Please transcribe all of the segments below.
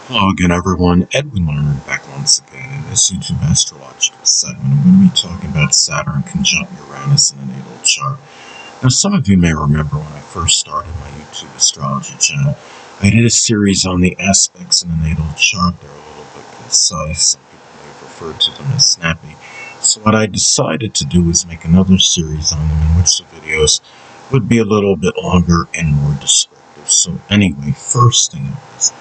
Hello again, everyone. Edwin Lerner back once again in this YouTube astrological segment. I'm going to be talking about Saturn conjunct Uranus in a natal chart. Now, some of you may remember when I first started my YouTube astrology channel, I did a series on the aspects in a natal chart. They're a little bit concise. Some people may have referred to them as snappy. So what I decided to do was make another series on them in which the videos would be a little bit longer and more descriptive. So anyway, first thing is,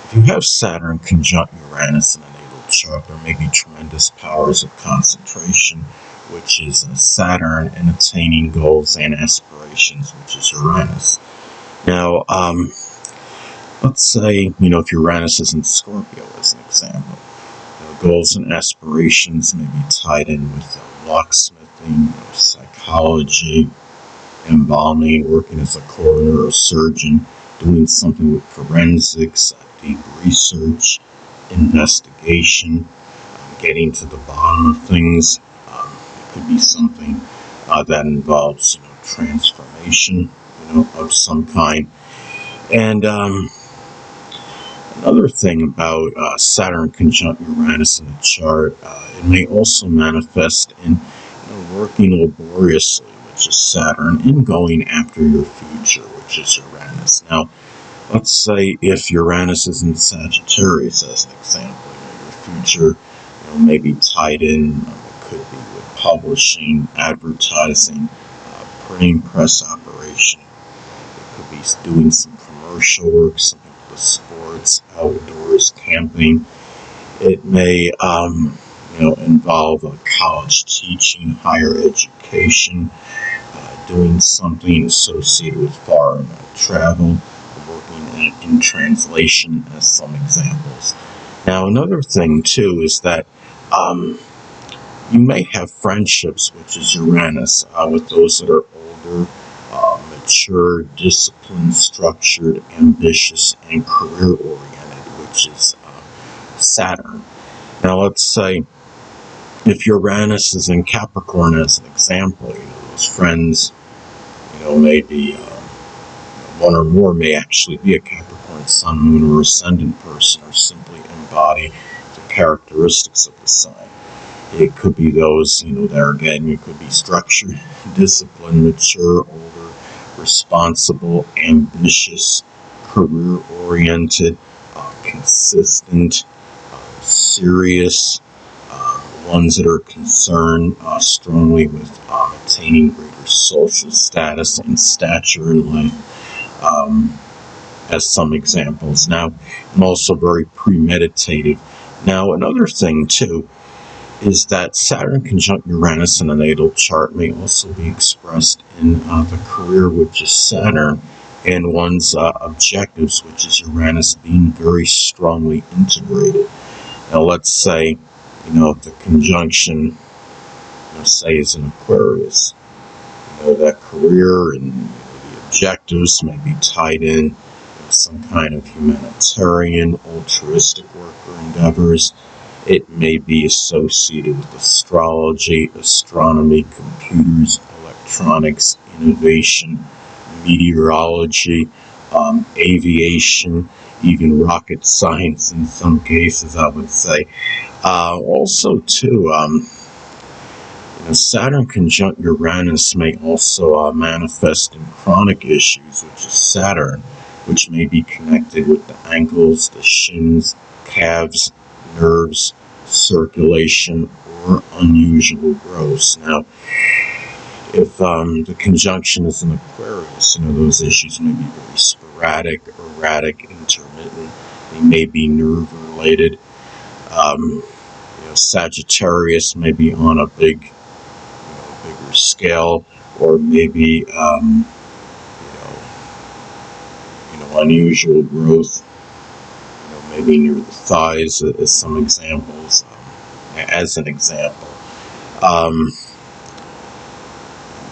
if you have Saturn conjunct Uranus in a natal chart, there may be tremendous powers of concentration, which is Saturn, and attaining goals and aspirations, which is Uranus. Now, let's say, if Uranus is in Scorpio, as an example, goals and aspirations may be tied in with locksmithing, psychology, embalming, working as a coroner or surgeon, doing something with forensics, deep research, investigation, getting to the bottom of things. It could be something that involves, transformation, of some kind. And another thing about Saturn conjunct Uranus in the chart, it may also manifest in working laboriously, which is Saturn, and going after your future, which is Uranus. Now, let's say if Uranus is in Sagittarius, as an example, your future, may be tied in. It could be with publishing, advertising, printing press operation. It could be doing some commercial work, something with sports, outdoors, camping. It may, involve college teaching, higher education, doing something associated with foreign travel, working in translation, as some examples. Now, another thing, too, is that you may have friendships, which is Uranus, with those that are older, mature, disciplined, structured, ambitious, and career-oriented, which is Saturn. Now, let's say if Uranus is in Capricorn, as an example, those friends, maybe one or more may actually be a Capricorn Sun, Moon, or Ascendant person, or simply embody the characteristics of the sign. It could be those, there again, it could be structured, disciplined, mature, older, responsible, ambitious, career-oriented, consistent, serious, ones that are concerned strongly with attaining greater social status and stature in life, as some examples. Now, I'm also very premeditative. Now, another thing, too, is that Saturn conjunct Uranus in a natal chart may also be expressed in the career, which is Saturn, and one's objectives, which is Uranus, being very strongly integrated. Now, let's say, if the conjunction, say, is in Aquarius, that career and the objectives may be tied in with some kind of humanitarian, altruistic work or endeavors. It may be associated with astrology, astronomy, computers, electronics, innovation, meteorology, aviation, even rocket science in some cases, I would say. Also, too, Saturn conjunct Uranus may also manifest in chronic issues, which is Saturn, which may be connected with the ankles, the shins, calves, nerves, circulation, or unusual growths. Now, if the conjunction is in Aquarius, those issues may be very sporadic, erratic, intermittent. They may be nerve-related. Sagittarius may be on a bigger scale, or maybe unusual growth. Maybe near the thighs, as some examples. As an example,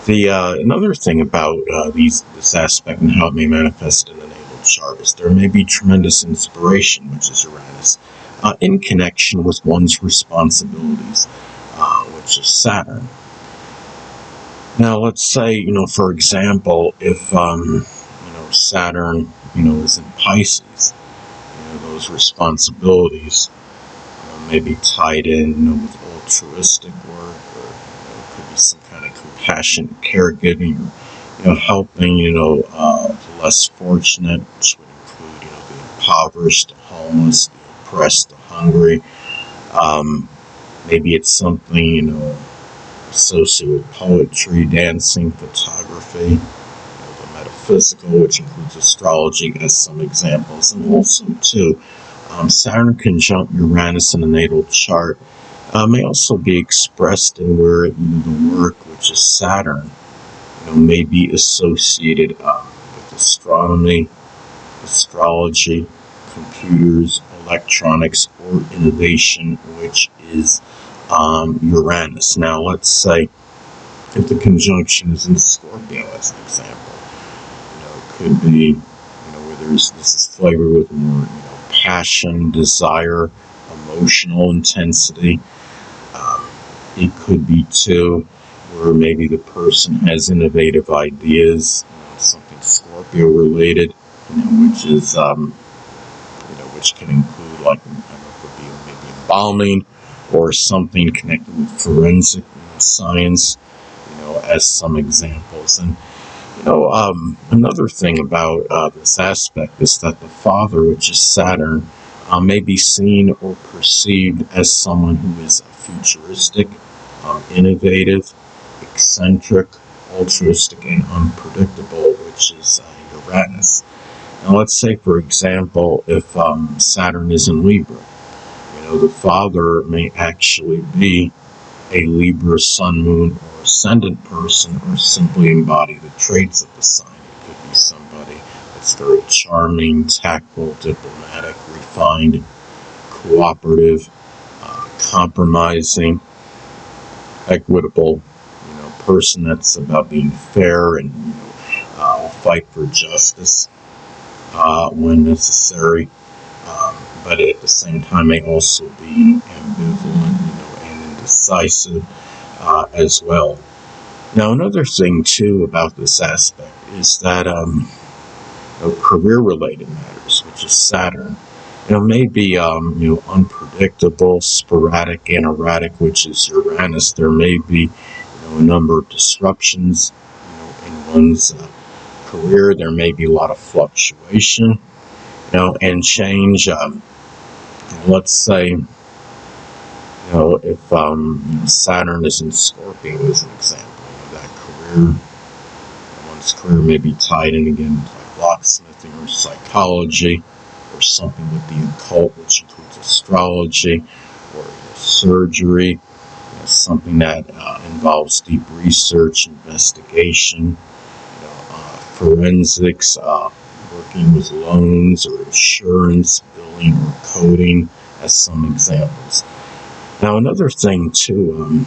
another thing about this aspect and how it may manifest in the natal chart is there may be tremendous inspiration, which is Uranus, in connection with one's responsibilities, which is Saturn. Now, let's say, for example, if Saturn, is in Pisces, those responsibilities maybe tied in, with altruistic work, or it could be some kind of compassionate caregiving, or helping the less fortunate, which would include the impoverished, the homeless, the oppressed, the hungry. Maybe it's something associated with poetry, dancing, photography, the metaphysical, which includes astrology, as some examples, and also too. Saturn conjunct Uranus in a natal chart may also be expressed in where the work, which is Saturn, may be associated with astronomy, astrology, computers, electronics, or innovation, which is Uranus. Now, let's say if the conjunction is in Scorpio, as an example, it could be where this is flavored with more passion, desire, emotional intensity. It could be too where maybe the person has innovative ideas, something Scorpio related, which is which can include like could be maybe embalming or something connected with forensic science, as some examples. And another thing about this aspect is that the father, which is Saturn, may be seen or perceived as someone who is futuristic, innovative, eccentric, altruistic, and unpredictable, which is Uranus. Now, let's say, for example, if Saturn is in Libra, the father may actually be a Libra sun, moon, or ascendant person, or simply embody the traits of the sign. It could be somebody that's very charming, tactful, diplomatic, refined, cooperative, compromising, equitable, person that's about being fair and fight for justice when necessary, but at the same time may also be ambivalent, and indecisive as well. Now, another thing too about this aspect is that career-related matters, which is Saturn, may be unpredictable, sporadic, and erratic, which is Uranus. There may be a number of disruptions in one's career. There may be a lot of fluctuation, and change. Let's say, if Saturn is in Scorpio, as an example, that career, one's career may be tied in again with like locksmithing or psychology, or something with the occult, which includes astrology, or surgery, something that involves deep research, investigation, forensics, working with loans or insurance, billing or coding, as some examples. Now, another thing too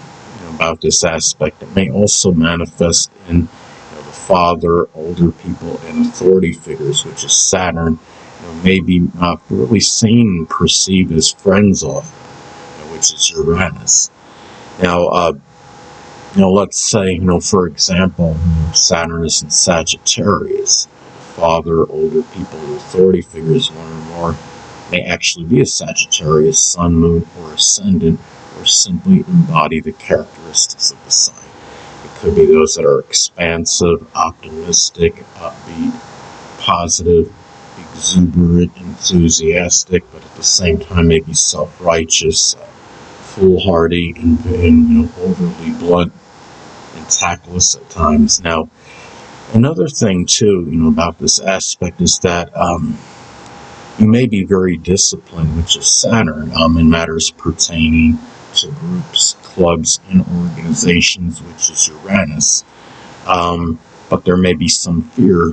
about this aspect, it may also manifest in the father, older people, and authority figures, which is Saturn. May be really seen and perceived as friends often, which is Uranus. Now, let's say, for example, Saturn is in Sagittarius. Father, older people, or authority figures, one or more, may actually be a Sagittarius, sun, moon, or ascendant, or simply embody the characteristics of the sign. It could be those that are expansive, optimistic, upbeat, positive, exuberant, enthusiastic, but at the same time maybe self-righteous, foolhardy, and overly blunt and tactless at times. Now, another thing too, about this aspect is that you may be very disciplined, which is Saturn, in matters pertaining to groups, clubs, and organizations, which is Uranus. But there may be some fear,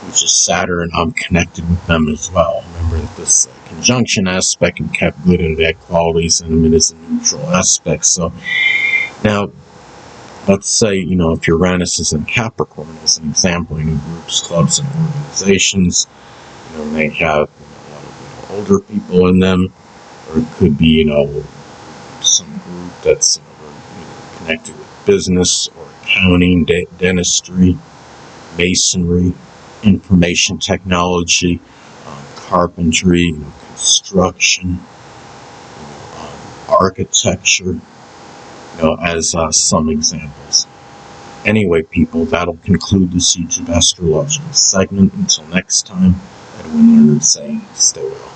which is Saturn, connected with them as well. Remember that this conjunction aspect can have good and bad qualities, and it is a neutral aspect. So now, let's say, if Uranus is in Capricorn, as an example, groups, clubs, and organizations, may have a lot of older people in them, or it could be, some group that's connected with business or accounting, dentistry, masonry, information technology, carpentry, construction, architecture, as some examples. Anyway, people, that'll conclude this YouTube astrological segment. Until next time, Edwin Leonard saying, stay well.